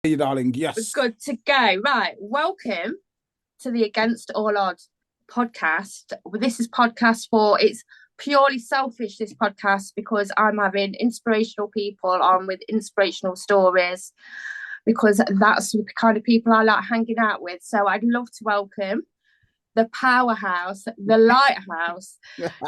you, darling. We're Yes. good to go. Right. Welcome to the Against All Odds podcast. This is podcast for it's purely selfish, this podcast, because I'm having inspirational people on with inspirational stories, because that's the kind of people I like hanging out with. So I'd love to welcome the powerhouse, the lighthouse,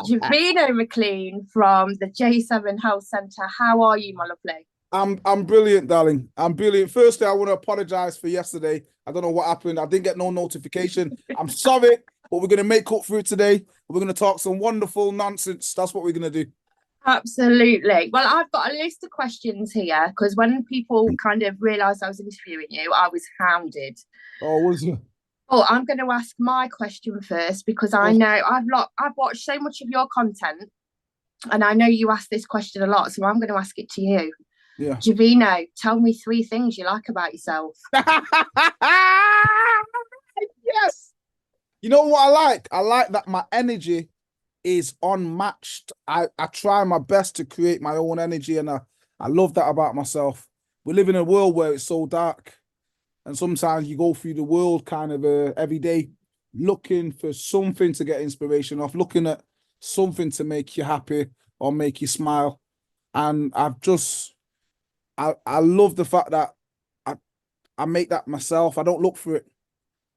Javeno Mclean from the J7 Health Centre. How are you, my lovely? I'm brilliant, darling. I'm brilliant. Firstly, I want to apologize for yesterday. I don't know what happened. I didn't get no notification. I'm sorry, but we're gonna make up for it today. We're gonna talk some wonderful nonsense. That's what we're gonna do. Absolutely. Well, I've got a list of questions here because when people kind of realised I was interviewing you, I was hounded. Oh, was you? Oh, I'm going to ask my question first because I Oh, know I've watched so much of your content, and I know you ask this question a lot, so I'm going to ask it to you. yeah. Javeno, tell me 3 things you like about yourself. Yes. You know what I like? I like that my energy is unmatched. I try my best to create my own energy, and I love that about myself. We live in a world where it's so dark, and sometimes you go through the world kind of every day looking for something to get inspiration off, looking at something to make you happy or make you smile. And I love the fact that I, I make that myself. I don't look for it.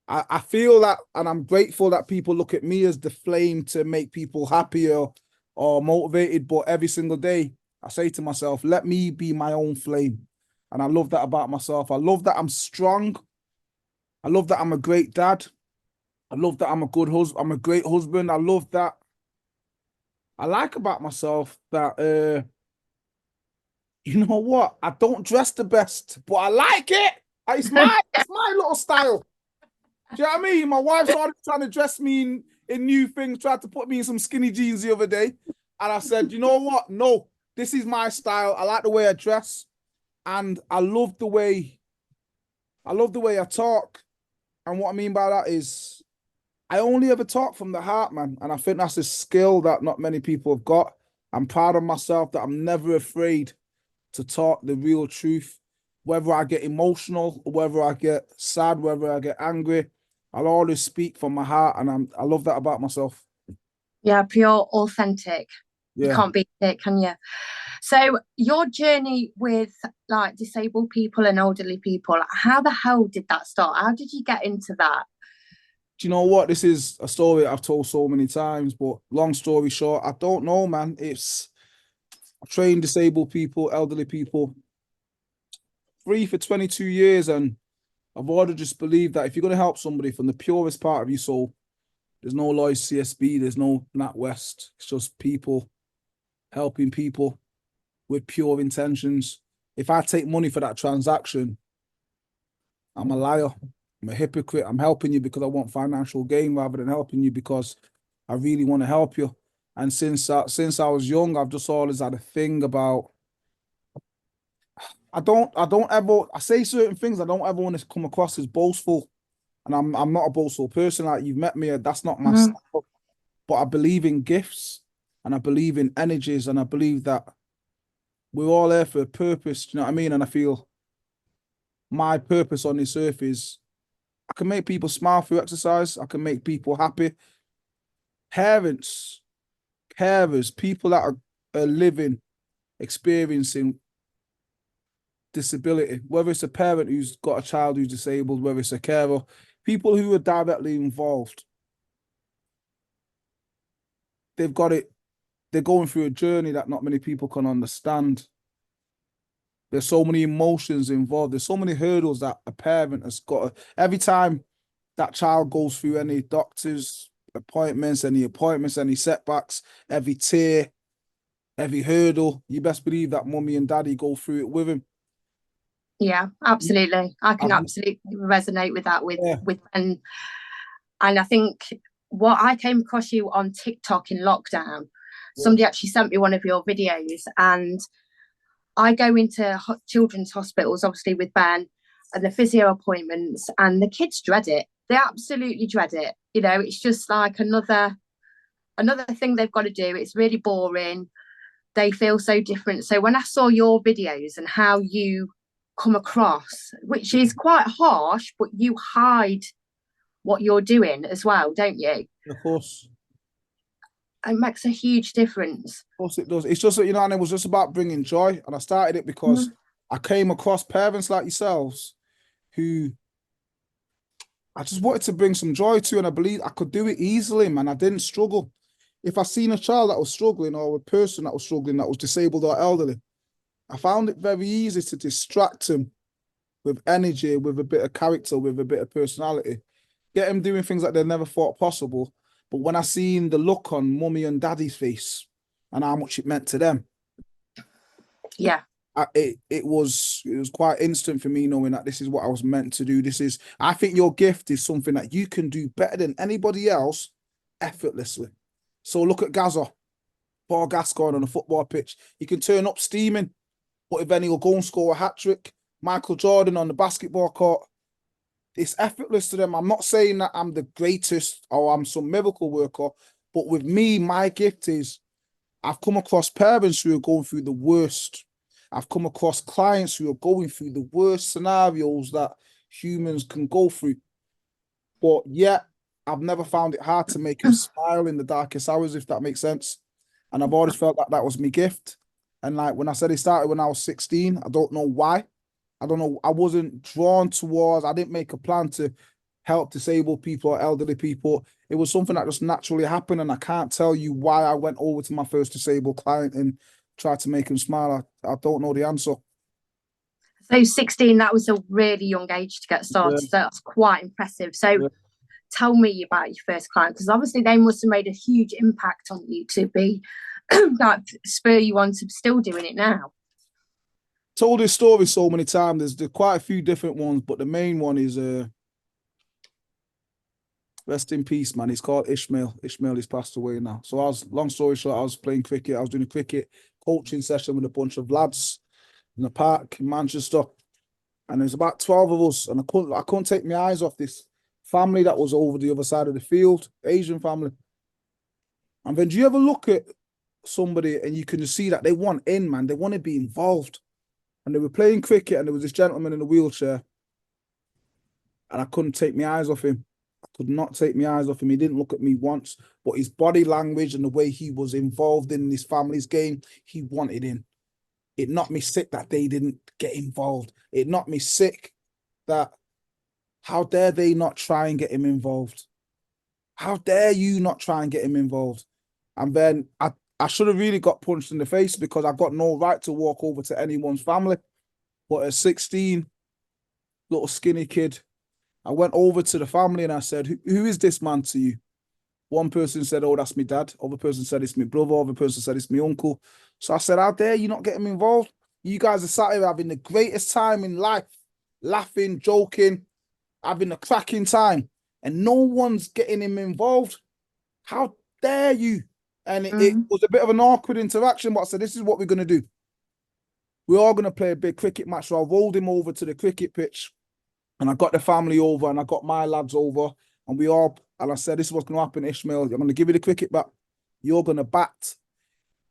I feel that, and I'm grateful that people look at me as the flame to make people happier or motivated. But every single day, I say to myself, let me be my own flame. And I love that about myself. I love that I'm strong. I love that I'm a great dad. I love that I'm a good husband. I'm a great husband. I love that. I like about myself that, you know what? I don't dress the best, but I like it. It's my little style. Do you know what I mean? My wife started trying to dress me in new things, tried to put me in some skinny jeans the other day. And I said, you know what? No, this is my style. I like the way I dress. And I love the way I talk. And what I mean by that is I only ever talk from the heart, man. And I think that's a skill that not many people have got. I'm proud of myself that I'm never afraid to talk the real truth. Whether I get emotional, whether I get sad, whether I get angry, I'll always speak from my heart, and I love that about myself. Yeah, pure, authentic. You Yeah. can't beat it, can you? So your journey with like disabled people and elderly people, how the hell did that start? How did you get into that? Do you know what? This is a story I've told so many times, but long story short, I don't know, man. I trained disabled people, elderly people, free for 22 years, and I've always just believed that if you're going to help somebody from the purest part of your soul, there's no Lloyd CSB, there's no NatWest. It's just people helping people with pure intentions. If I take money for that transaction, I'm a liar. I'm a hypocrite. I'm helping you because I want financial gain rather than helping you because I really want to help you. And since I was young, I've just always had a thing about I say certain things. I don't ever want to come across as boastful. And I'm not a boastful person. Like you've met me, that's not my Mhm. style. But I believe in gifts and I believe in energies and I believe that we're all here for a purpose. Do you know what I mean? And I feel my purpose on this earth is I can make people smile through exercise. I can make people happy. Parents, carers, people that are living, experiencing disability, whether it's a parent who's got a child who's disabled, whether it's a carer, people who are directly involved, they've got it. They're going through a journey that not many people can understand. There's so many emotions involved. There's so many hurdles that a parent has got. Every time that child goes through any doctor's appointments, any setbacks, every tear, every hurdle, you best believe that mummy and daddy go through it with him. Yeah, absolutely. I can I've, absolutely resonate with that yeah, with and I think what I came across you on TikTok in lockdown, yeah, somebody actually sent me one of your videos, and I go into children's hospitals, obviously with Ben, and the physio appointments, and the kids dread it. They absolutely dread it. You know, it's just like another thing they've got to do. It's really boring. They feel so different. So when I saw your videos and how you come across, which is quite harsh, but you hide what you're doing as well, don't you? Of course. It makes a huge difference. Of course it does. It's just that, you know, and it was just about bringing joy. And I started it because I came across parents like yourselves who I just wanted to bring some joy to, and I believe I could do it easily, man. I didn't struggle. If I seen a child that was struggling or a person that was struggling that was disabled or elderly, I found it very easy to distract them with energy, with a bit of character, with a bit of personality, get them doing things that they never thought possible. But when I seen the look on mummy and daddy's face and how much it meant to them, Yeah. It was quite instant for me knowing that this is what I was meant to do. I think your gift is something that you can do better than anybody else effortlessly. So look at Gaza, Paul Gascoigne on a football pitch. He can turn up steaming, but if then he'll go and score a hat-trick. Michael Jordan on the basketball court. It's effortless to them. I'm not saying that I'm the greatest or I'm some miracle worker, but with me, my gift is I've come across parents who are going through the worst. I've come across clients who are going through the worst scenarios that humans can go through. But yet, I've never found it hard to make them smile in the darkest hours, if that makes sense. And I've always felt that that was my gift. And like when I said it started when I was 16, I don't know why. I don't know. I wasn't drawn towards, I didn't make a plan to help disabled people or elderly people. It was something that just naturally happened. And I can't tell you why I went over to my first disabled client and tried to make him smile. I don't know the answer. So 16, that was a really young age to get started. Yeah. So that's quite impressive. So tell me about your first client, because obviously they must have made a huge impact on you to be like spur you on to still doing it now. Told this story so many times. There's quite a few different ones, but the main one is rest in peace, man. He's called Ishmael. Ishmael is passed away now. So long story short, I was playing cricket. I was doing a cricket coaching session with a bunch of lads in the park in Manchester. And there's about 12 of us, and I couldn't take my eyes off this family that was over the other side of the field, Asian family. And then do you ever look at somebody and you can just see that they want in, man? They want to be involved. And they were playing cricket, and there was this gentleman in a wheelchair, and I couldn't take my eyes off him. I could not take my eyes off him. He didn't look at me once, but his body language and the way he was involved in his family's game, he wanted in. It knocked me sick that they didn't get involved. It knocked me sick that how dare they not try and get him involved? How dare you not try and get him involved? And then I should have really got punched in the face because I got no right to walk over to anyone's family. But at 16, little skinny kid, I went over to the family and I said, who is this man to you? One person said, oh, that's my dad. Other person said, it's my brother. Other person said, it's my uncle. So I said, how dare you not get him involved? You guys are sat here having the greatest time in life, laughing, joking, having a cracking time, and no one's getting him involved. How dare you? And it was a bit of an awkward interaction, but I said, this is what we're going to do. We're all going to play a big cricket match. So I rolled him over to the cricket pitch, and I got the family over, and I got my lads over, and I said, this is what's going to happen, Ishmael. I'm going to give you the cricket bat. You're going to bat.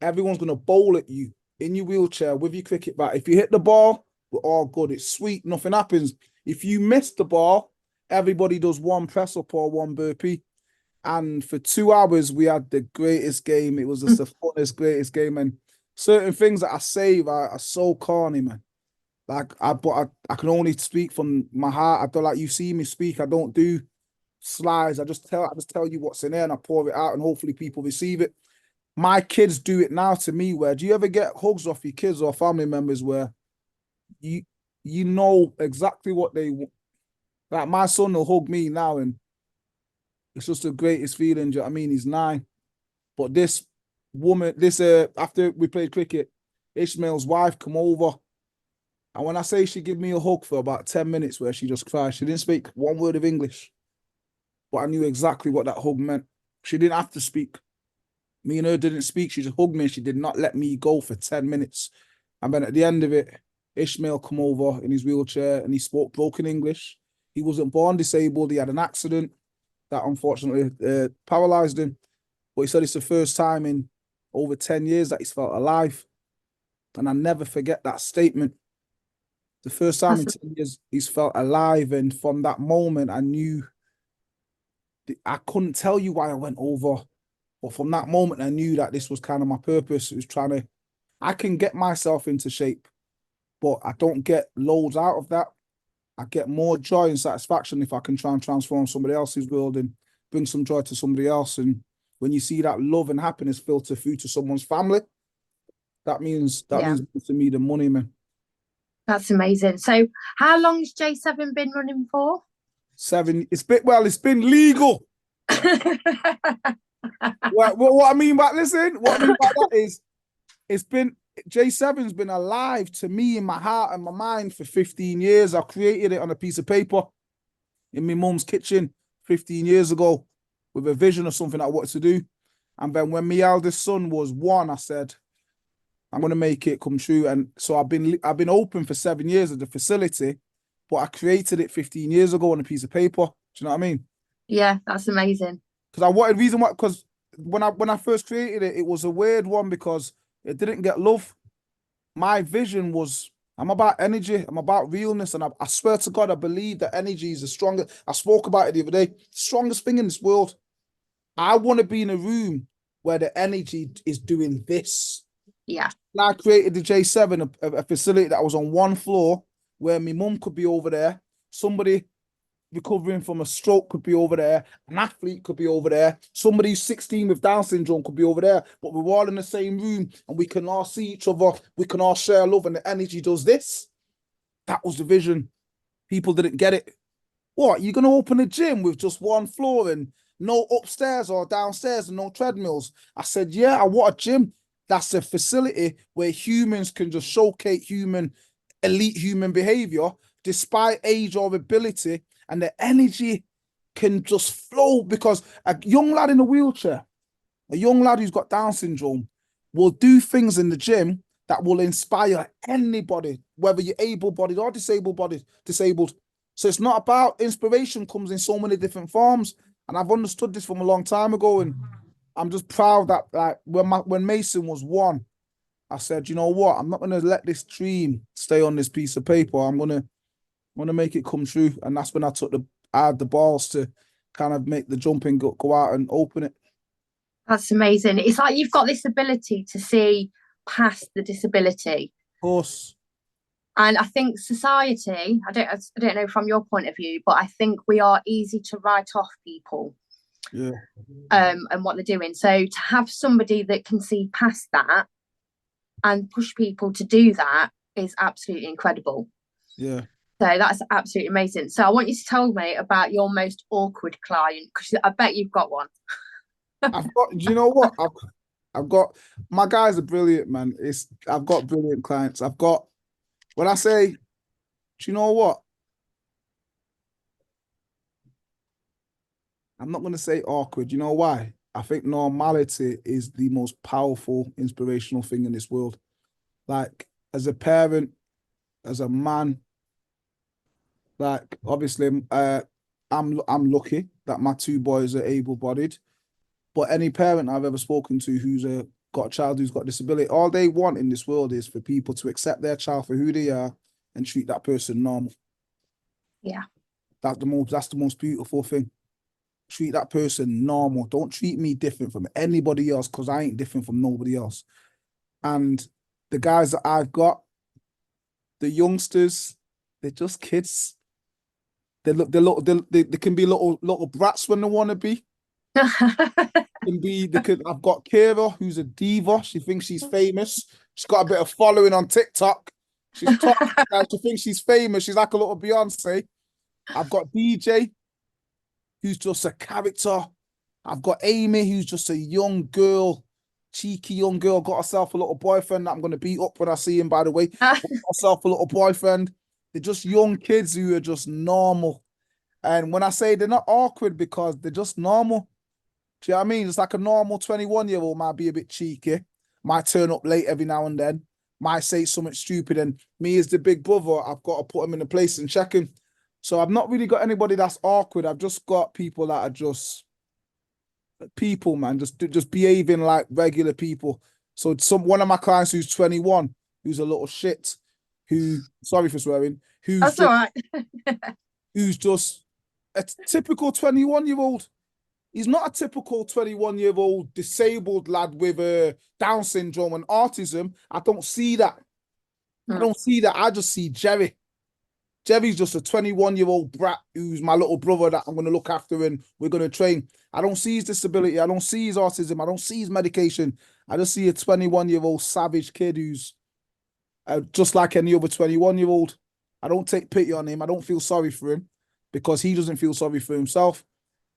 Everyone's going to bowl at you in your wheelchair with your cricket bat. If you hit the ball, we're all good. It's sweet. Nothing happens. If you miss the ball, everybody does one press up or one burpee. And for 2 hours, we had the greatest game. It was just the funnest, greatest game. And certain things that I say are so corny, man. Like, I can only speak from my heart. I don't like you see me speak. I don't do slides. I just tell you what's in there and I pour it out and hopefully people receive it. My kids do it now to me. Where do you ever get hugs off your kids or family members where you know exactly what they want? Like my son will hug me now and it's just the greatest feeling. Do you know what I mean? He's 9. But this woman, after we played cricket, Ishmael's wife come over. And when I say she gave me a hug for about 10 minutes where she just cried, she didn't speak one word of English. But I knew exactly what that hug meant. She didn't have to speak. Me and her didn't speak. She just hugged me and she did not let me go for 10 minutes. And then at the end of it, Ishmael come over in his wheelchair and he spoke broken English. He wasn't born disabled. He had an accident that unfortunately paralyzed him. But he said it's the first time in over 10 years that he's felt alive. And I never forget that statement. The first time in That's 10 years, he's felt alive. And from that moment, I knew I couldn't tell you why I went over. But from that moment, I knew that this was kind of my purpose. It was trying to, I can get myself into shape, but I don't get loads out of that. I get more joy and satisfaction if I can try and transform somebody else's world and bring some joy to somebody else. And when you see that love and happiness filter through to someone's family, that yeah, means more to me than money, man. that's amazing. So how long has J7 been running for? 7. It's been legal. What I mean by what I mean by that is it's been J7's been alive to me in my heart and my mind for 15 years. I created it on a piece of paper in my mum's kitchen 15 years ago with a vision of something I wanted to do. And then when my eldest son was 1, I said, I'm gonna make it come true. And so I've been open for 7 years at the facility, but I created it 15 years ago on a piece of paper. Do you know what I mean? Yeah, that's amazing. Because I wanted reason why, because when I first created it, it was a weird one because it didn't get love. My vision was I'm about energy, I'm about realness, and I swear to God, I believe that energy is the strongest. I spoke about it the other day, strongest thing in this world. I want to be in a room where the energy is doing this. Yeah. And I created the J7, a facility that was on 1 floor where my mum could be over there, somebody recovering from a stroke could be over there, an athlete could be over there, somebody who's 16 with Down syndrome could be over there, but we're all in the same room and we can all see each other, we can all share love, and the energy does this. That was the vision. People didn't get it. What, you're going to open a gym with just 1 floor and no upstairs or downstairs and no treadmills? I said, yeah, I want a gym. That's a facility where humans can just showcase elite human behavior despite age or ability, and the energy can just flow because a young lad in a wheelchair, a young lad who's got Down syndrome, will do things in the gym that will inspire anybody, whether you're able-bodied or disabled. So it's not about inspiration comes in so many different forms. And I've understood this from a long time ago. And I'm just proud that like when Mason was 1, I said, you know what? I'm not going to let this dream stay on this piece of paper. I'm going to make it come true. And that's when I had the balls to kind of make the jump and go out and open it. That's amazing. It's like you've got this ability to see past the disability. Of course. And I think society, I don't know from your point of view, but I think we are easy to write off people. Yeah. And what they're doing. So to have somebody that can see past that and push people to do that is absolutely incredible. Yeah. So that's absolutely amazing. So I want you to tell me about your most awkward client, because I bet you've got one. Do you know what? I've got, my guys are brilliant, man. I've got brilliant clients. When I say, do you know what? I'm not going to say awkward. You know why? I think normality is the most powerful, inspirational thing in this world. Like, as a parent, as a man, like, obviously, I'm lucky that my 2 boys are able-bodied. But any parent I've ever spoken to who's got a child who's got a disability, all they want in this world is for people to accept their child for who they are and treat that person normal. Yeah. That's the most beautiful thing. Treat that person normal. Don't treat me different from anybody else because I ain't different from nobody else. And the guys that I've got, the youngsters, they're just kids. They can be little brats when they want to be. I've got Kira, who's a diva. She thinks she's famous. She's got a bit of following on TikTok. She thinks she's famous. She's like a little Beyonce. I've got DJ, who's just a character. I've got Amy, who's just a young girl, cheeky young girl, got herself a little boyfriend that I'm going to beat up when I see him, by the way. Got herself a little boyfriend. They're just young kids who are just normal. And when I say they're not awkward, because they're just normal. Do you know what I mean? It's like a normal 21-year-old might be a bit cheeky, might turn up late every now and then, might say something stupid, and me as the big brother, I've got to put him in a place and check him. So I've not really got anybody that's awkward. I've just got people that are just people, man, just behaving like regular people. So one of my clients who's 21, who's a little shit, who, sorry for swearing, That's all right. who's just a typical 21-year-old. He's not a typical 21-year-old disabled lad with Down syndrome and autism. I don't see that. I don't see that. I just see Jerry. Jerry's just a 21-year-old brat who's my little brother that I'm going to look after and we're going to train. I don't see his disability. I don't see his autism. I don't see his medication. I just see a 21-year-old savage kid who's just like any other 21-year-old. I don't take pity on him. I don't feel sorry for him because he doesn't feel sorry for himself.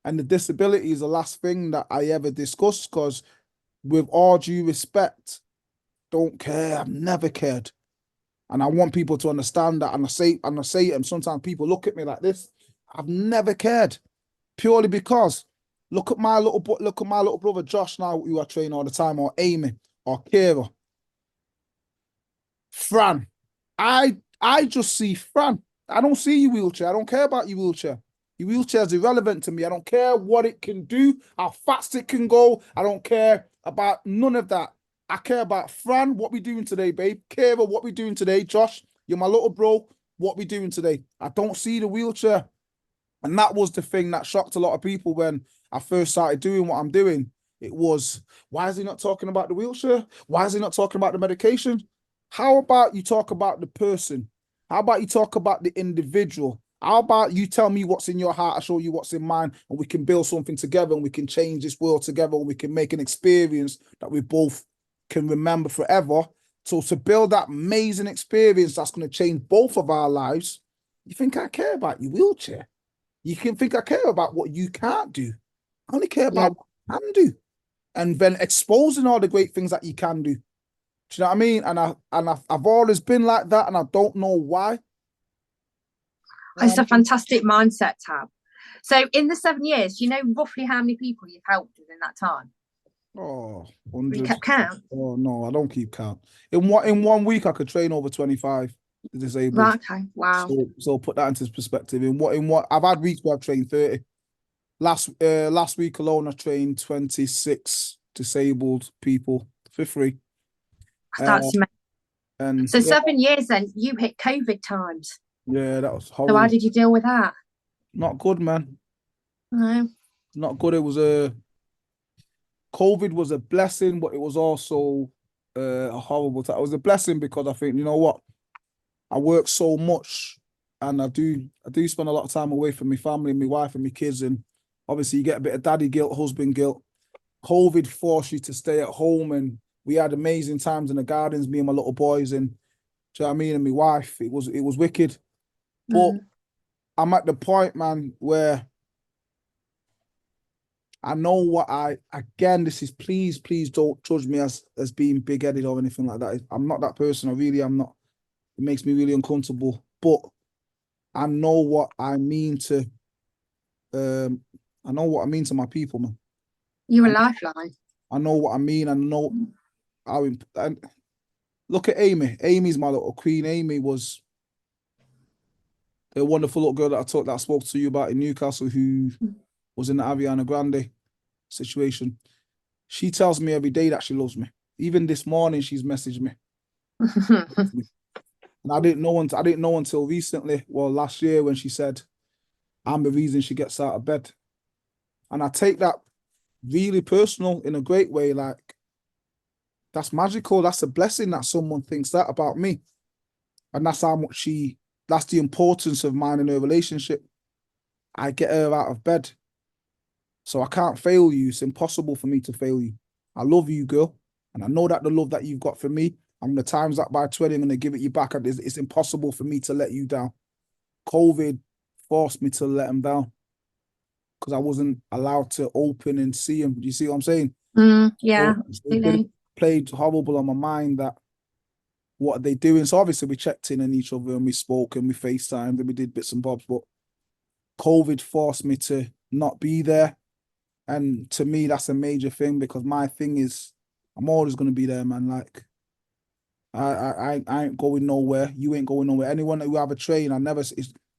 And the disability is the last thing that I ever discuss because with all due respect, don't care. I've never cared. And I want people to understand that. And I say it, and sometimes people look at me like this. I've never cared. Purely because look at my little brother Josh now, who I train all the time, or Amy, or Kira. Fran. I just see Fran. I don't see your wheelchair. I don't care about your wheelchair. Your wheelchair is irrelevant to me. I don't care what it can do, how fast it can go. I don't care about none of that. I care about Fran, what we doing today, babe. Kira, what we doing today. Josh, you're my little bro. What we doing today? I don't see the wheelchair. And that was the thing that shocked a lot of people when I first started doing what I'm doing. It was, why is he not talking about the wheelchair? Why is he not talking about the medication? How about you talk about the person? How about you talk about the individual? How about you tell me what's in your heart, I show you what's in mine, and we can build something together and we can change this world together and we can make an experience that we both can remember forever. So to build that amazing experience that's going to change both of our lives, you think I care about your wheelchair? You can think I care about what you can't do. I only care about what you can do. And then exposing all the great things that you can do. Do you know what I mean? And I've always been like that, and I don't know why. It's a fantastic mindset to have. So in the 7 years, do you know roughly how many people you've helped within that time? Oh, You 100. kept count? Oh no, I don't keep count. In 1 week, I could train over 25 disabled. Right, okay. Wow. So put that into perspective. In what I've had weeks where I've trained 30. Last week alone, I trained 26 disabled people for free. That's amazing. And so 7 years then, you hit COVID times. Yeah, that was horrible. So how did you deal with that? Not good, man. No. Not good. It was COVID was a blessing, but it was also a horrible time. It was a blessing because I think, you know what? I work so much and I do spend a lot of time away from my family, my wife and my kids. And obviously you get a bit of daddy guilt, husband guilt. COVID forced you to stay at home and we had amazing times in the gardens, me and my little boys and do you know what I mean? And my wife. It was wicked. But I'm at the point, man, where I know what again, this is, please don't judge me as being big-headed or anything like that. I'm not that person. I really am not. It makes me really uncomfortable. But I know what I mean to, I know what I mean to my people, man. You're a lifeline. I know what I mean. I know how, and look at Amy. Amy's my little queen. Amy was a wonderful little girl that I spoke to you about in Newcastle who was in the Ariana Grande situation. She tells me every day that she loves me. Even this morning, she's messaged me. And I didn't know until recently, well, last year when she said, I'm the reason she gets out of bed. And I take that really personal in a great way. Like, that's magical. That's a blessing that someone thinks that about me. And that's how much that's the importance of mine in a relationship. I get her out of bed. So I can't fail you. It's impossible for me to fail you. I love you, girl. And I know that the love that you've got for me, I'm going to times that by 20, I'm going to give it you back. It's impossible for me to let you down. COVID forced me to let him down because I wasn't allowed to open and see him. Do you see what I'm saying? Yeah. It played horrible on my mind that what are they doing? So obviously we checked in on each other and we spoke and we FaceTimed and we did bits and bobs, but COVID forced me to not be there. And to me, that's a major thing because my thing is I'm always going to be there, man. Like, I ain't going nowhere. You ain't going nowhere. Anyone who have a train,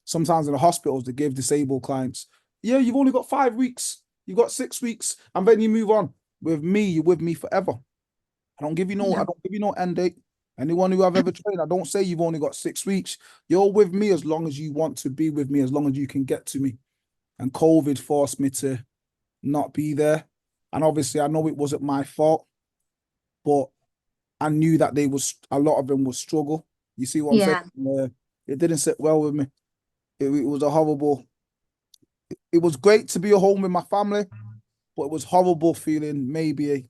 sometimes in the hospitals, they give disabled clients, yeah, you've only got 5 weeks. You've got 6 weeks and then you move on. With me, you're with me forever. I don't give you no end date. Anyone who I've ever trained, I don't say you've only got 6 weeks. You're with me as long as you want to be with me, as long as you can get to me. And COVID forced me to not be there. And obviously, I know it wasn't my fault, but I knew that a lot of them would struggle. You see what I'm saying? Yeah. It didn't sit well with me. It was a horrible. It was great to be at home with my family, but it was horrible feeling maybe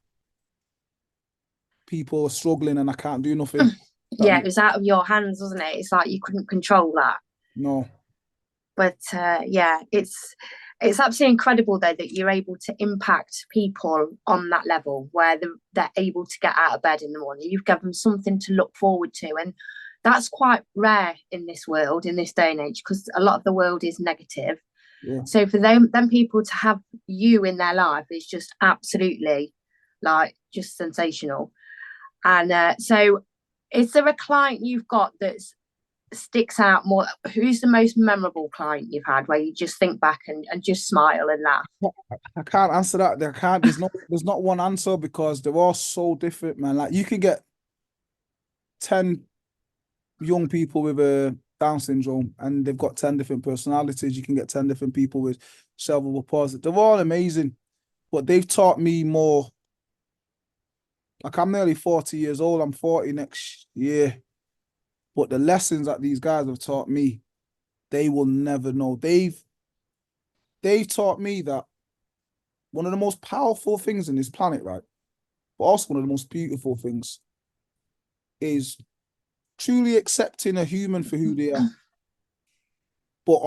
people are struggling and I can't do nothing. Yeah, it was out of your hands, wasn't it? It's like you couldn't control that. No. But yeah, it's absolutely incredible though that you're able to impact people on that level where they're able to get out of bed in the morning. You've given them something to look forward to, and that's quite rare in this world, in this day and age, because a lot of the world is negative. Yeah. So for them people to have you in their life is just absolutely like just sensational. And so is there a client you've got that's sticks out more? Who's the most memorable client you've had where you just think back and just smile and laugh? I can't answer that. I can't. There's not one answer because they're all so different, man. Like you could get 10 young people with a Down syndrome and they've got 10 different personalities. You can get 10 different people with cerebral palsy. They're all amazing, but they've taught me more. Like I'm nearly 40 years old. I'm 40 next year. But the lessons that these guys have taught me, they will never know. They've taught me that one of the most powerful things in this planet, right? But also one of the most beautiful things is truly accepting a human for who they are. But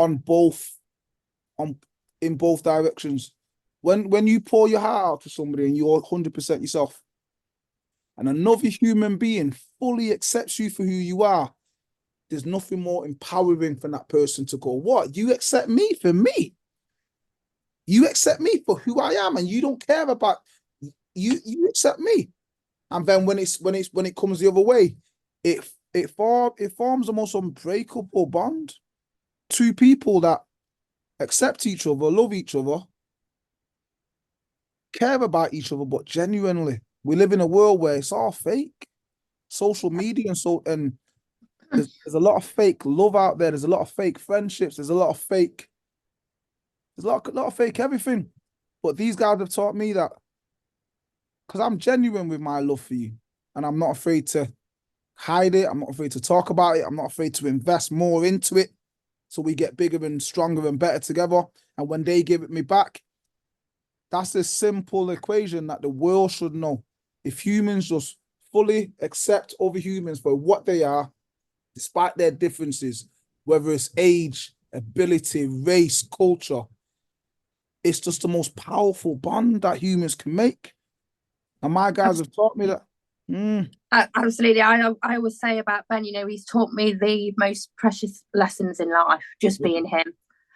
in both directions. When you pour your heart out to somebody and you're 100% yourself, and another human being fully accepts you for who you are, there's nothing more empowering for that person to go, what? You accept me for me. You accept me for who I am, and you don't care about you accept me. And then when it comes the other way, it forms the most unbreakable bond. Two people that accept each other, love each other, care about each other, but genuinely. We live in a world where it's all fake. Social media and there's a lot of fake love out there. There's a lot of fake friendships. There's a lot of fake everything. But these guys have taught me that because I'm genuine with my love for you, and I'm not afraid to hide it. I'm not afraid to talk about it. I'm not afraid to invest more into it so we get bigger and stronger and better together. And when they give it me back, that's a simple equation that the world should know. If humans just fully accept other humans for what they are, despite their differences, whether it's age, ability, race, culture, it's just the most powerful bond that humans can make. And my guys have taught me that. Absolutely. I always say about Ben, he's taught me the most precious lessons in life, just being him.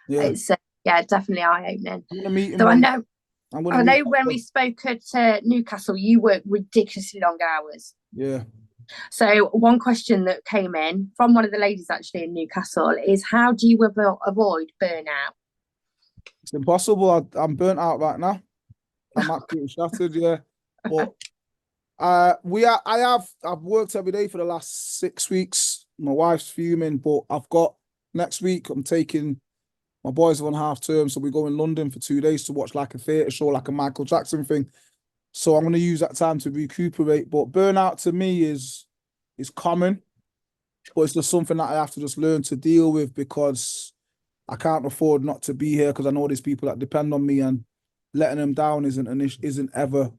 Yeah. It's definitely eye-opening. I'm gonna meet him. So I know when we him. spoke at Newcastle, you work ridiculously long hours. Yeah. So one question that came in from one of the ladies actually in Newcastle is, how do you avoid burnout? It's impossible. I'm burnt out right now. I'm absolutely shattered, yeah. But I've worked every day for the last 6 weeks. My wife's fuming, but I've got next week I'm taking my boys on half term, so we go in London for 2 days to watch like a theatre show, like a Michael Jackson thing. So I'm going to use that time to recuperate. But burnout to me is common, but it's just something that I have to just learn to deal with because I can't afford not to be here because I know there's people that depend on me, and letting them down isn't ever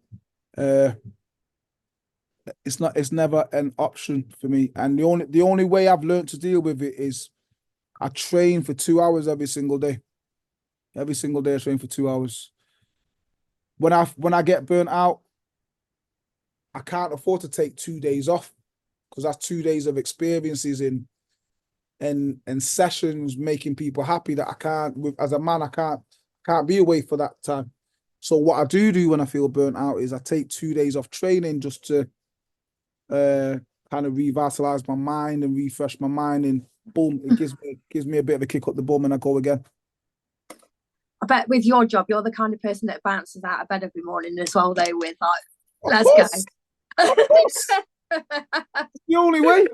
it's never an option for me. And the only way I've learned to deal with it is I train for 2 hours every single day. Every single day I train for 2 hours. When I get burnt out, I can't afford to take 2 days off because that's 2 days of experiences and sessions making people happy that I can't as a man, I can't be away for that time. So what I do when I feel burnt out is I take 2 days off training just to kind of revitalize my mind and refresh my mind, and boom, it gives me a bit of a kick up the bum and I go again. I bet with your job, you're the kind of person that bounces out of bed every morning as well, though, with like, let's go. Of course. It's the only way.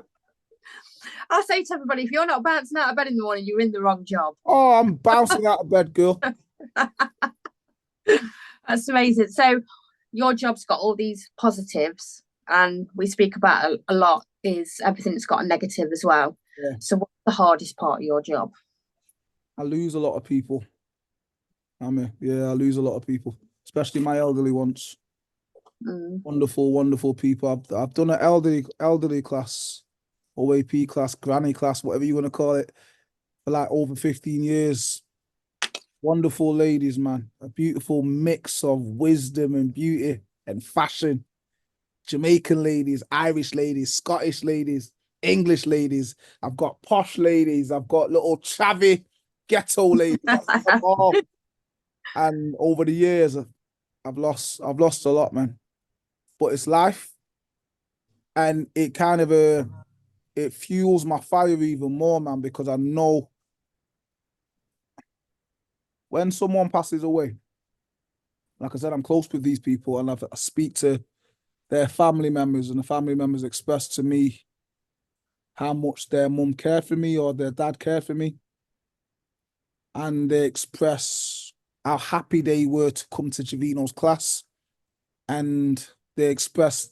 I say to everybody, if you're not bouncing out of bed in the morning, you're in the wrong job. Oh, I'm bouncing out of bed, girl. That's amazing. So your job's got all these positives, and we speak about a lot is everything that's got a negative as well. Yeah. So what's the hardest part of your job? I lose a lot of people. I lose a lot of people, especially my elderly ones. Wonderful, wonderful people. I've done an elderly class, OAP class, granny class, whatever you want to call it, for like over 15 years. Wonderful ladies, man. A beautiful mix of wisdom and beauty and fashion. Jamaican ladies, Irish ladies, Scottish ladies, English ladies. I've got posh ladies. I've got little chavvy ghetto ladies. And over the years, I've lost a lot, man. But it's life, and it kind of it fuels my fire even more, man, because I know when someone passes away, like I said, I'm close with these people, and I speak to their family members, and the family members express to me how much their mum cared for me or their dad cared for me, and they express how happy they were to come to Javeno's class, and they express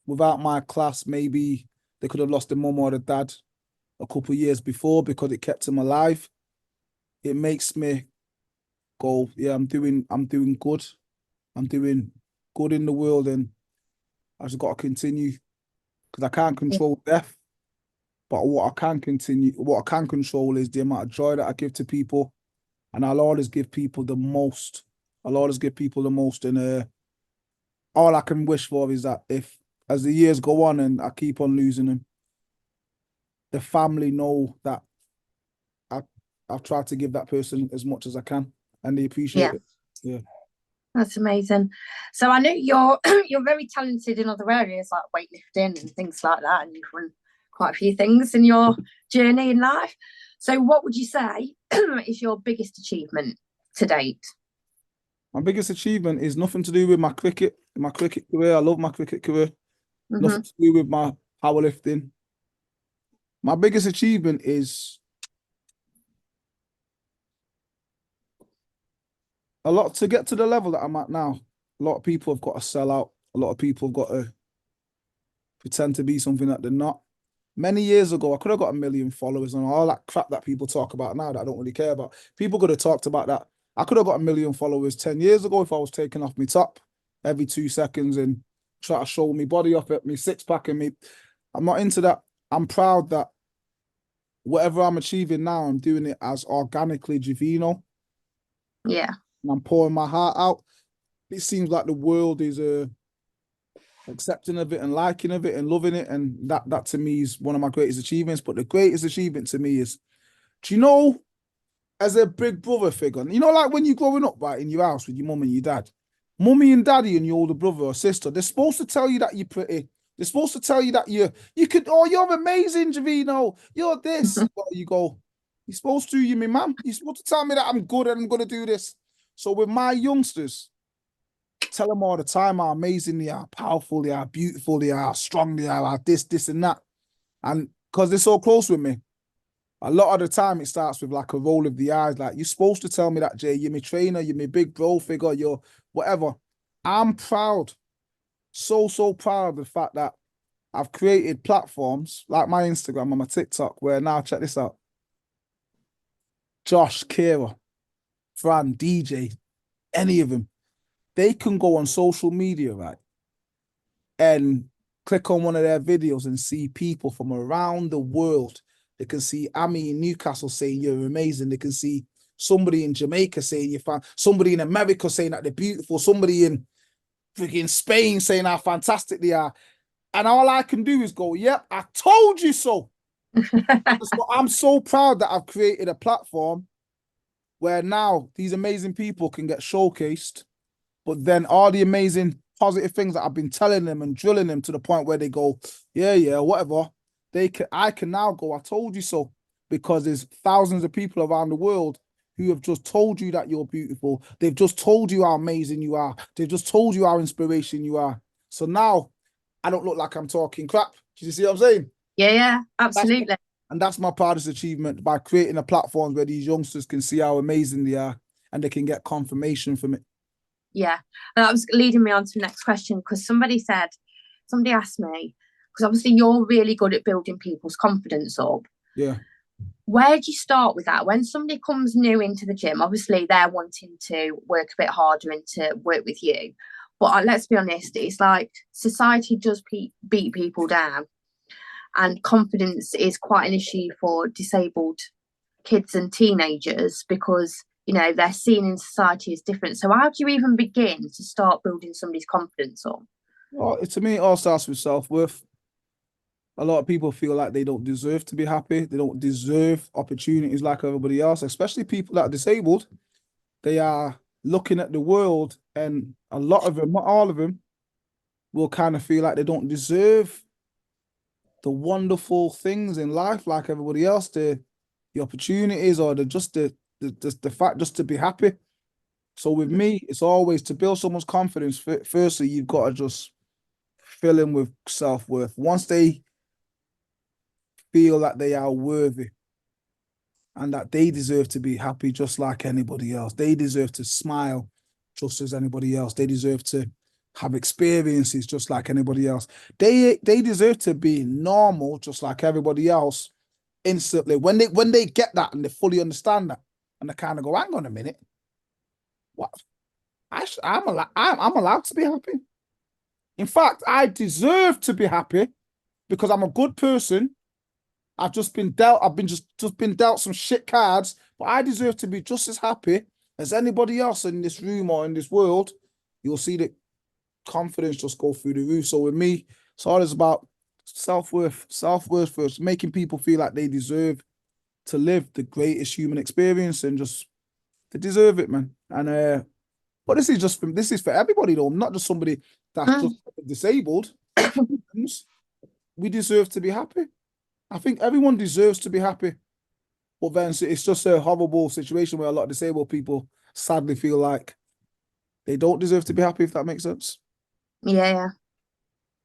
without my class, maybe they could have lost their mum or their dad a couple of years before because it kept them alive. It makes me go, yeah, I'm doing good. I'm doing good in the world, and I just got to continue because I can't control death. But what I can control is the amount of joy that I give to people, and I'll always give people the most. I'll always give people the most, and all I can wish for is that if as the years go on and I keep on losing them, the family know that I've tried to give that person as much as I can, and they appreciate it. Yeah. That's amazing. So I know you're you're very talented in other areas like weightlifting and things like that, and you've run quite a few things in your journey in life. So what would you say is your biggest achievement to date? My biggest achievement is nothing to do with my cricket career. I love my cricket career. Nothing to do with my powerlifting. My biggest achievement is a lot to get to the level that I'm at now. A lot of people have got to sell out. A lot of people have got to pretend to be something that they're not. Many years ago, I could have got 1 million followers and all that crap that people talk about now that I don't really care about. People could have talked about that. I could have got 1 million followers 10 years ago if I was taking off my top every 2 seconds and try to show me body off at me six pack and me. I'm not into that. I'm proud that whatever I'm achieving now, I'm doing it as organically Javeno. Yeah. And I'm pouring my heart out. It seems like the world is accepting of it and liking of it and loving it. And that to me is one of my greatest achievements. But the greatest achievement to me is, do you know, as a big brother figure, you know, like when you're growing up, right, in your house with your mum and your dad, mummy and daddy and your older brother or sister, they're supposed to tell you that you're pretty. They're supposed to tell you that you could, oh, you're amazing, Javeno. You're this. Well, you go, you're supposed to, you, my man. You're supposed to tell me that I'm good and I'm going to do this. So with my youngsters, tell them all the time how amazing they are, powerful they are, beautiful they are, strong they are, this, and that. And because they're so close with me, a lot of the time it starts with like a roll of the eyes. Like, you're supposed to tell me that, Jay. You're my trainer, you're my big bro figure, you're whatever. I'm proud, so proud of the fact that I've created platforms like my Instagram and my TikTok where now, check this out. Josh, Kira, Fran, DJ, any of them, they can go on social media, right, and click on one of their videos and see people from around the world. They can see Amy in Newcastle saying you're amazing. They can see somebody in Jamaica saying you're fine. Somebody in America saying that they're beautiful. Somebody in freaking Spain saying how fantastic they are. And all I can do is go, yep, I told you so. So I'm so proud that I've created a platform where now these amazing people can get showcased, but then all the amazing positive things that I've been telling them and drilling them to the point where they go, yeah, whatever. I can now go, I told you so, because there's thousands of people around the world who have just told you that you're beautiful. They've just told you how amazing you are. They've just told you how inspiration you are. So now I don't look like I'm talking crap. Do you see what I'm saying? Yeah, That's absolutely. and that's my proudest achievement, by creating a platform where these youngsters can see how amazing they are and they can get confirmation from it. Yeah. And that was leading me on to the next question, because somebody asked me, because obviously you're really good at building people's confidence up. Yeah. Where do you start with that? When somebody comes new into the gym, obviously they're wanting to work a bit harder and to work with you. But let's be honest, it's like society does beat people down, and confidence is quite an issue for disabled kids and teenagers, because they're seen in society as different. So how do you even begin to start building somebody's confidence up? Well, to me, it all starts with self-worth. A lot of people feel like they don't deserve to be happy. They don't deserve opportunities like everybody else, especially people that are disabled. They are looking at the world, and a lot of them, not all of them, will kind of feel like they don't deserve the wonderful things in life like everybody else, the opportunities, or the fact just to be happy. So with me, it's always to build someone's confidence. Firstly, you've got to just fill in with self-worth. Once they feel that they are worthy and that they deserve to be happy just like anybody else, they deserve to smile just as anybody else, they deserve to have experiences just like anybody else, they deserve to be normal just like everybody else. Instantly, when they get that and they fully understand that, and they kind of go, hang on a minute, what? I'm allowed to be happy. In fact, I deserve to be happy because I'm a good person. I've been just been dealt some shit cards, but I deserve to be just as happy as anybody else in this room or in this world. You'll see that confidence just go through the roof. So with me, it's always about self-worth first, making people feel like they deserve to live the greatest human experience, and just they deserve it, man. And but this is for everybody though, not just somebody that's just disabled. We deserve to be happy. I think everyone deserves to be happy. But then it's just a horrible situation where a lot of disabled people sadly feel like they don't deserve to be happy, if that makes sense. Yeah,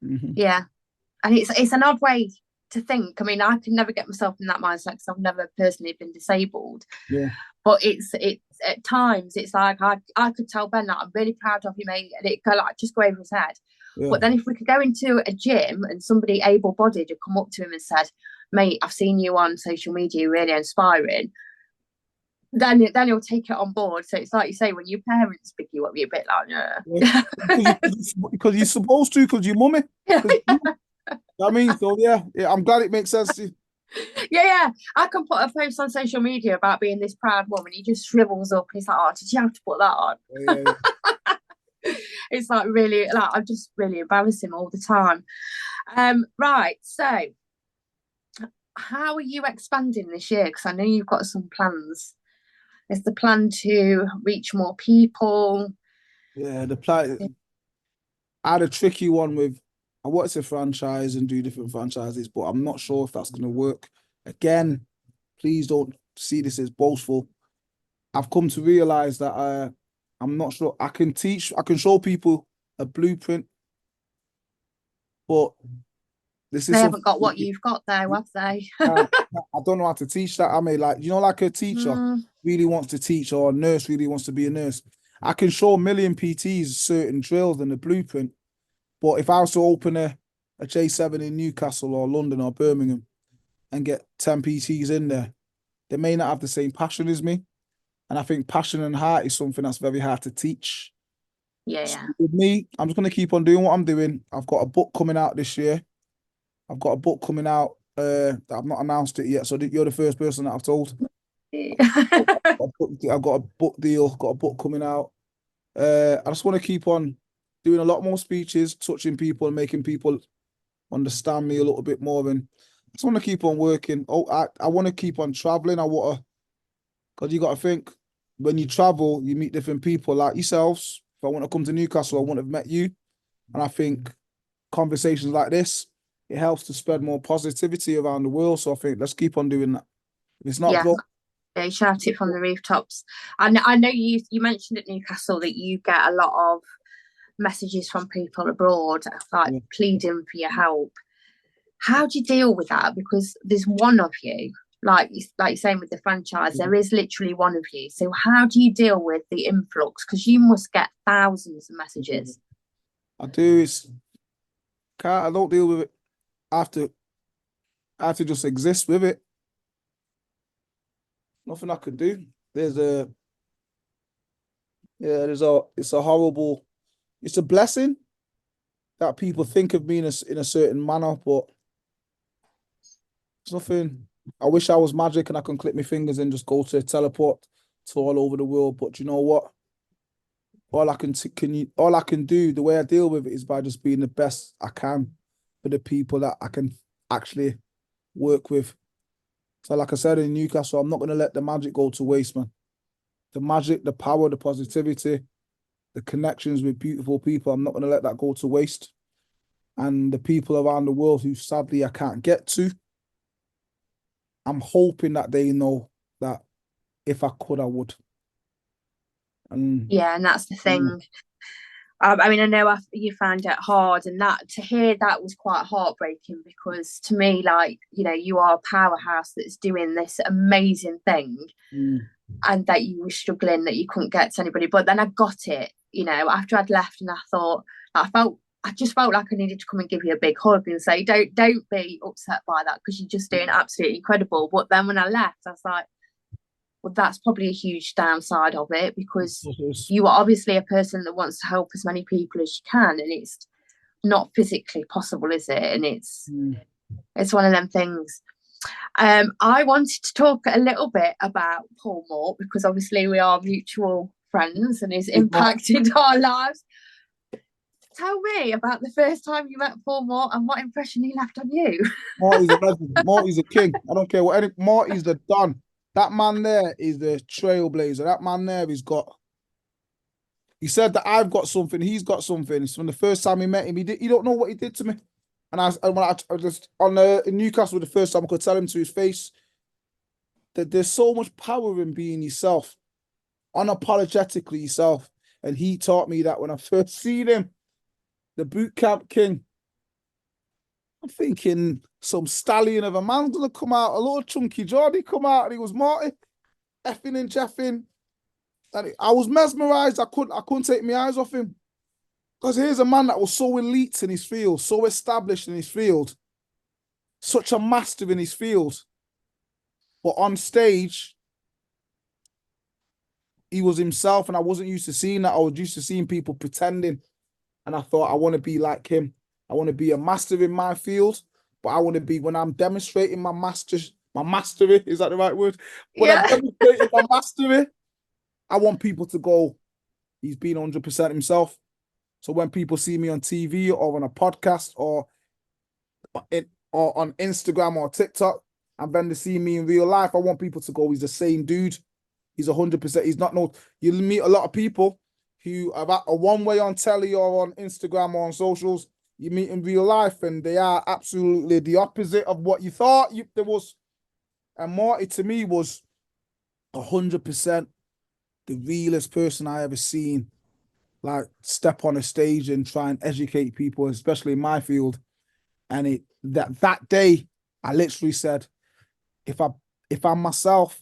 yeah. And it's an odd way to think. I mean, I could never get myself in that mindset because I've never personally been disabled. Yeah. But it's at times it's like I could tell Ben that I'm really proud of you, mate, and it could like just go over his head. Yeah. But then if we could go into a gym and somebody able-bodied had come up to him and said, mate, I've seen you on social media, you're really inspiring, then he'll take it on board. So it's like you say, when your parents pick you up, you're a bit like, Yeah. Because you're supposed to, because you're mummy. I mean, so yeah, I'm glad it makes sense to you. Yeah. I can put a post on social media about being this proud woman. He just shrivels up. He's like, oh, did you have to put that on? Yeah. It's like really, like, I'm just really embarrassing all the time. Right. So, how are you expanding this year? Because I know you've got some plans. Is the plan to reach more people? Yeah, the plan. I had a tricky one with. I wanted to franchise and do different franchises, but I'm not sure if that's going to work. Again, please don't see this as boastful. I've come to realize that I'm not sure I can show people a blueprint, but this They is haven't something got what you've got there, have they? I don't know how to teach that. I mean, like, like a teacher Mm. really wants to teach, or a nurse really wants to be a nurse. I can show a million PTs certain drills and the blueprint, but if I was to open a J7 in Newcastle or London or Birmingham and get 10 PTs in there, they may not have the same passion as me. And I think passion and heart is something that's very hard to teach. So Yeah. with me, I'm just going to keep on doing what I'm doing. I've got a book coming out this year. I've got a book coming out that I've not announced it yet. So you're the first person that I've told. I've got a book deal, got a book coming out. I just want to keep on doing a lot more speeches, touching people and making people understand me a little bit more. And I just want to keep on working. Oh, I want to keep on traveling. I want to, because you got to think, when you travel, you meet different people like yourselves. If I want to come to Newcastle, I wouldn't have met you. And I think conversations like this, it helps to spread more positivity around the world. So I think let's keep on doing that. If it's not Yeah. broke, They shout it from the rooftops. And I know you mentioned at Newcastle that you get a lot of messages from people abroad, like Yeah. pleading for your help. How do you deal with that? Because there's one of you, like you're saying with the franchise, there is literally one of you. So how do you deal with the influx? Because you must get thousands of messages. I do. I don't deal with it. I have to just exist with it. Nothing I could do. It's a horrible, it's a blessing that people think of me in a certain manner, but it's nothing. I wish I was magic and I can click my fingers and just go to teleport to all over the world. But you know what? All I can do, the way I deal with it is by just being the best I can for the people that I can actually work with. So like I said in Newcastle, I'm not going to let the magic go to waste, man. The magic, the power, the positivity, the connections with beautiful people, I'm not going to let that go to waste. And the people around the world who sadly I can't get to, I'm hoping that they know that if I could, I would. And yeah, and that's the thing. I mean, I know you found it hard, and that to hear that was quite heartbreaking because to me, like, you know, you are a powerhouse that's doing this amazing thing, and that you were struggling, that you couldn't get to anybody. But then I got it, you know, after I'd left, and I thought, I just felt like I needed to come and give you a big hug and say, don't be upset by that because you're just doing absolutely incredible. But then when I left, I was like, well, that's probably a huge downside of it because you are obviously a person that wants to help as many people as you can, and it's not physically possible, is it? And it's one of them things. I wanted to talk a little bit about Paul Moore because obviously we are mutual friends and he's impacted our lives. Tell me about the first time you met Paul Moore and what impression he left on you. Marty's a legend. Marty's a king. I don't care what Marty's the Don. That man there is the trailblazer. That man there he said that I've got something, he's got something. It's from the first time he met him, you don't know what he did to me. And I just in Newcastle the first time I could tell him to his face that there's so much power in being yourself, unapologetically yourself. And he taught me that when I first seen him, the boot camp king. I'm thinking some stallion of a man's gonna come out, a little chunky Geordie come out, and he was Marty, effing and jeffing. And I was mesmerized. I couldn't take my eyes off him. Because here's a man that was so elite in his field, so established in his field, such a master in his field. But on stage, he was himself, and I wasn't used to seeing that. I was used to seeing people pretending. And I thought, I want to be like him. I want to be a master in my field, but I want to be, when I'm demonstrating my mastery, is that the right word? When I'm demonstrating my mastery, I want people to go, he's been 100% himself. So when people see me on TV or on a podcast or on Instagram or TikTok, and then they see me in real life, I want people to go, he's the same dude. He's 100%. He's not you meet a lot of people who are one way on telly or on Instagram or on socials. You meet in real life and they are absolutely the opposite of what you thought there was. And Marty to me was 100% the realest person I ever seen. Like step on a stage and try and educate people, especially in my field. And that day, I literally said, if I'm myself,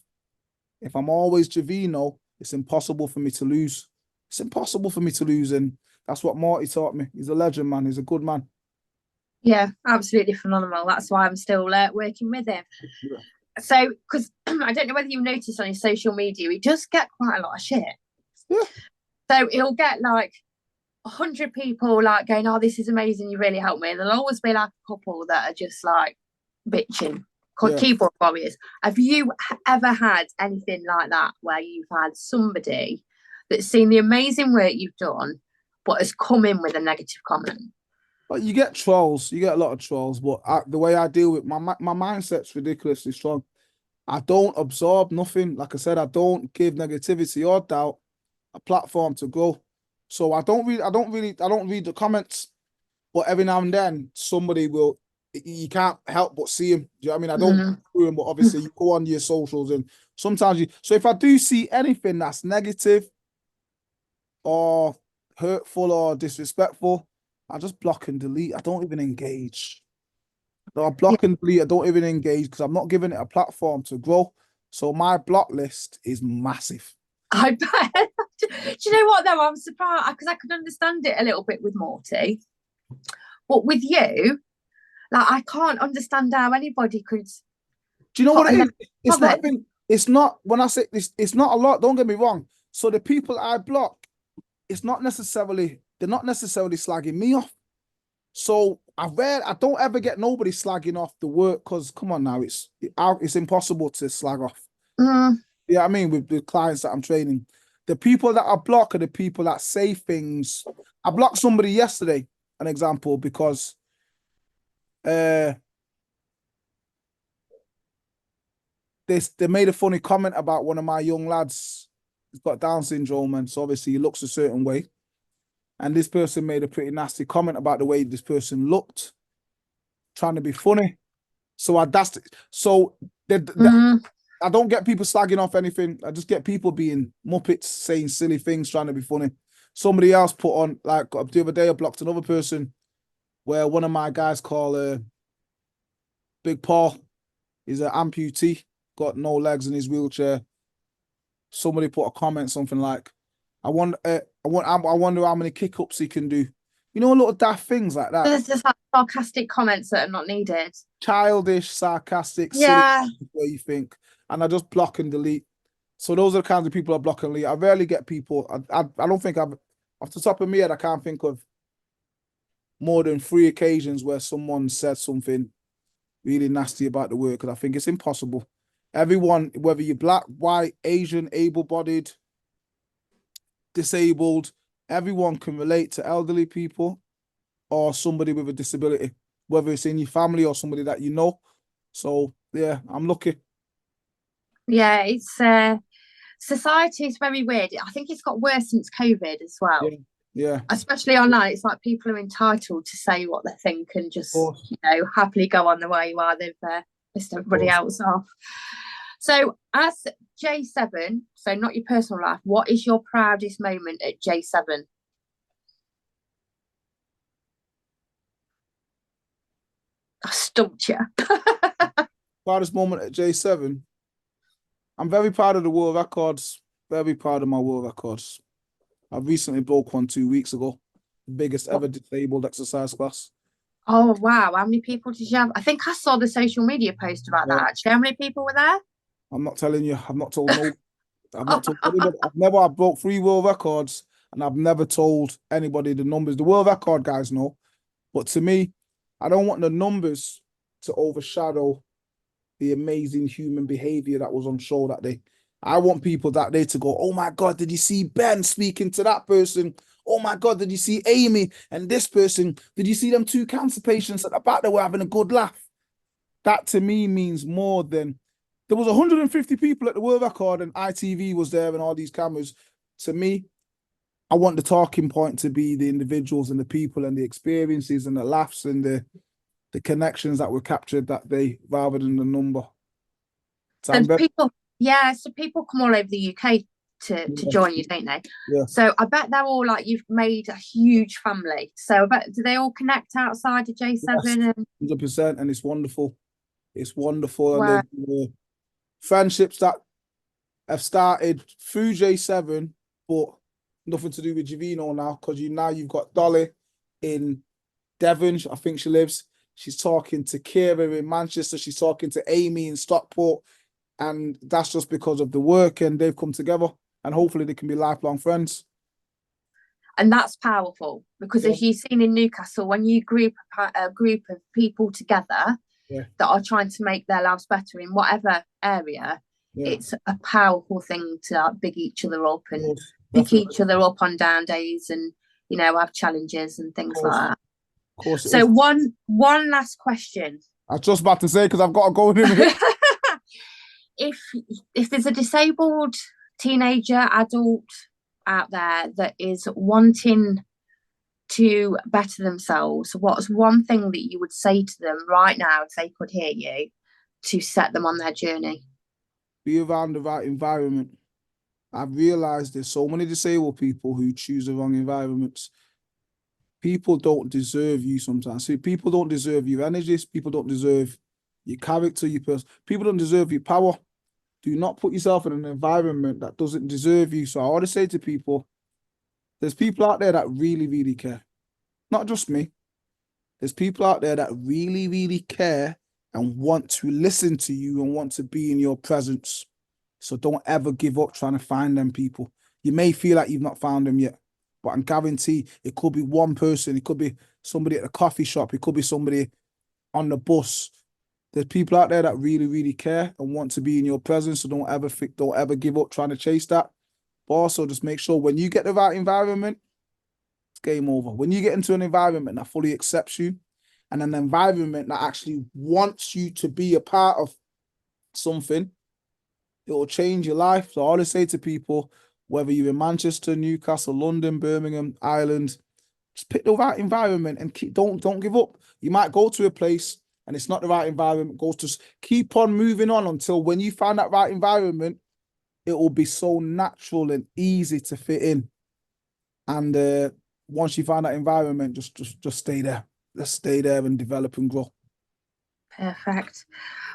if I'm always Javeno, it's impossible for me to lose. It's impossible for me to lose. And that's what Marty taught me. He's a legend, man. He's a good man. Yeah, absolutely phenomenal. That's why I'm still working with him. Yeah. So, because I don't know whether you've noticed on his social media, he does get quite a lot of shit. Yeah. So he'll get like 100 people like going, oh, this is amazing, you really helped me. And there'll always be like a couple that are just like bitching, keyboard warriors. Have you ever had anything like that where you've had somebody that's seen the amazing work you've done, but has come in with a negative comment? But you get trolls, you get a lot of trolls, but the way I deal with my mindset's ridiculously strong. I don't absorb nothing. Like I said, I don't give negativity or doubt a platform to grow. So I don't read the comments, but every now and then somebody will. You can't help but see him. Do you know what I mean? I don't do him, but obviously you go on your socials and sometimes so if I do see anything that's negative or hurtful or disrespectful, I just block and delete. I don't even engage. No, I block and delete. I don't even engage because I'm not giving it a platform to grow. So my block list is massive. I bet. Do you know what though? I'm surprised because I could understand it a little bit with Morty, but with you, like I can't understand how anybody could. Do you know what it is? It's not comment. even. It's not when I say this. It's not a lot. Don't get me wrong. So the people I block, it's not necessarily. They're not necessarily slagging me off. So I don't ever get nobody slagging off the work because come on now, it's impossible to slag off. Mm. Yeah, I mean with the clients that I'm training, the people that I block are the people that say things. I blocked somebody yesterday, an example, because they made a funny comment about one of my young lads. He's got Down syndrome, and so obviously he looks a certain way. And this person made a pretty nasty comment about the way this person looked, trying to be funny. So I don't get people slagging off anything. I just get people being muppets, saying silly things, trying to be funny. Somebody else put on, like the other day, I blocked another person where one of my guys called Big Paul. He's an amputee, got no legs in his wheelchair. Somebody put a comment, something like, I wonder how many kick-ups he can do. You know, little daft things like that. There's just like sarcastic comments that are not needed. Childish, sarcastic, yeah, silly, where you think. And I just block and delete. So those are the kinds of people I block and delete. I rarely get people. I don't think off the top of my head, I can't think of more than 3 occasions where someone said something really nasty about the work, because I think it's impossible. Everyone, whether you're black, white, Asian, able-bodied, disabled, everyone can relate to elderly people or somebody with a disability, whether it's in your family or somebody that you know. So yeah, I'm lucky. Yeah, it's society is very weird. I think it's got worse since COVID as well. Yeah. Especially online, it's like people are entitled to say what they think and just happily go on the way while they've pissed everybody else off. So as J7, so not your personal life, what is your proudest moment at J7? I stumped you. Proudest moment at J7. I'm very proud of the world records. Very proud of my world records. I recently broke one 2 weeks ago. The biggest ever disabled exercise class. Oh, wow. How many people did you have? I think I saw the social media post about that, actually. How many people were there? I'm not telling you. I've not told no. I've not told anybody. I broke 3 world records and I've never told anybody the numbers. The world record guys know. But to me, I don't want the numbers to overshadow the amazing human behavior that was on show that day. I want people that day to go, oh my God, did you see Ben speaking to that person? Oh my God, did you see Amy and this person? Did you see them 2 cancer patients at the back that were having a good laugh? That to me means more than, there was 150 people at the world record and ITV was there and all these cameras. To me, I want the talking point to be the individuals and the people and the experiences and the laughs and the connections that were captured that day rather than the number. So people come all over the UK to join you, don't they? Yeah. So I bet they're all like, you've made a huge family. So I bet, do they all connect outside of J7? Yes, 100%, and it's wonderful. It's wonderful. Wow. And friendships that have started through J7, but nothing to do with Javeno now, because you've got Dolly in Devon, I think she lives. She's talking to Kira in Manchester. She's talking to Amy in Stockport. And that's just because of the work, and they've come together, and hopefully they can be lifelong friends. And that's powerful because as you've seen in Newcastle, when you group a group of people together that are trying to make their lives better in whatever area, it's a powerful thing to big each other up and pick each other up on down days and, have challenges and things like that. Of course. So one last question. I was just about to say, because I've got to go in a minute. If there's a disabled teenager, adult out there that is wanting to better themselves, what's one thing that you would say to them right now if they could hear you to set them on their journey? Be around the right environment. I've realized there's so many disabled people who choose the wrong environments. People don't deserve you sometimes. See, people don't deserve your energies. People don't deserve your character, your person. People don't deserve your power. Do not put yourself in an environment that doesn't deserve you. So I want to say to people, there's people out there that really, really care. Not just me. There's people out there that really, really care and want to listen to you and want to be in your presence. So don't ever give up trying to find them people. You may feel like you've not found them yet, but I guarantee it could be one person. It could be somebody at the coffee shop. It could be somebody on the bus. There's people out there that really, really care and want to be in your presence. So don't ever give up trying to chase that. But also just make sure when you get the right environment, it's game over. When you get into an environment that fully accepts you and an environment that actually wants you to be a part of something, it will change your life. So I always say to people, whether you're in Manchester, Newcastle, London, Birmingham, Ireland, just pick the right environment and don't give up. You might go to a place and it's not the right environment. Just keep on moving on until when you find that right environment, it will be so natural and easy to fit in. And once you find that environment, just stay there. Let's stay there and develop and grow. Perfect.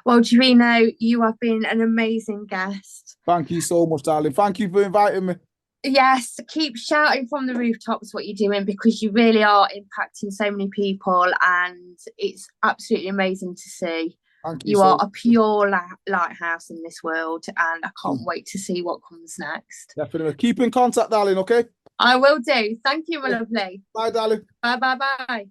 Well, Javeno, you have been an amazing guest. Thank you so much, darling. Thank you for inviting me. Yes, keep shouting from the rooftops what you're doing, because you really are impacting so many people, and it's absolutely amazing to see. Thank You so are much. a pure lighthouse in this world, and I can't wait to see what comes next. Definitely. Keep in contact, darling, okay? I will do. Thank you, my lovely. Bye, darling. Bye.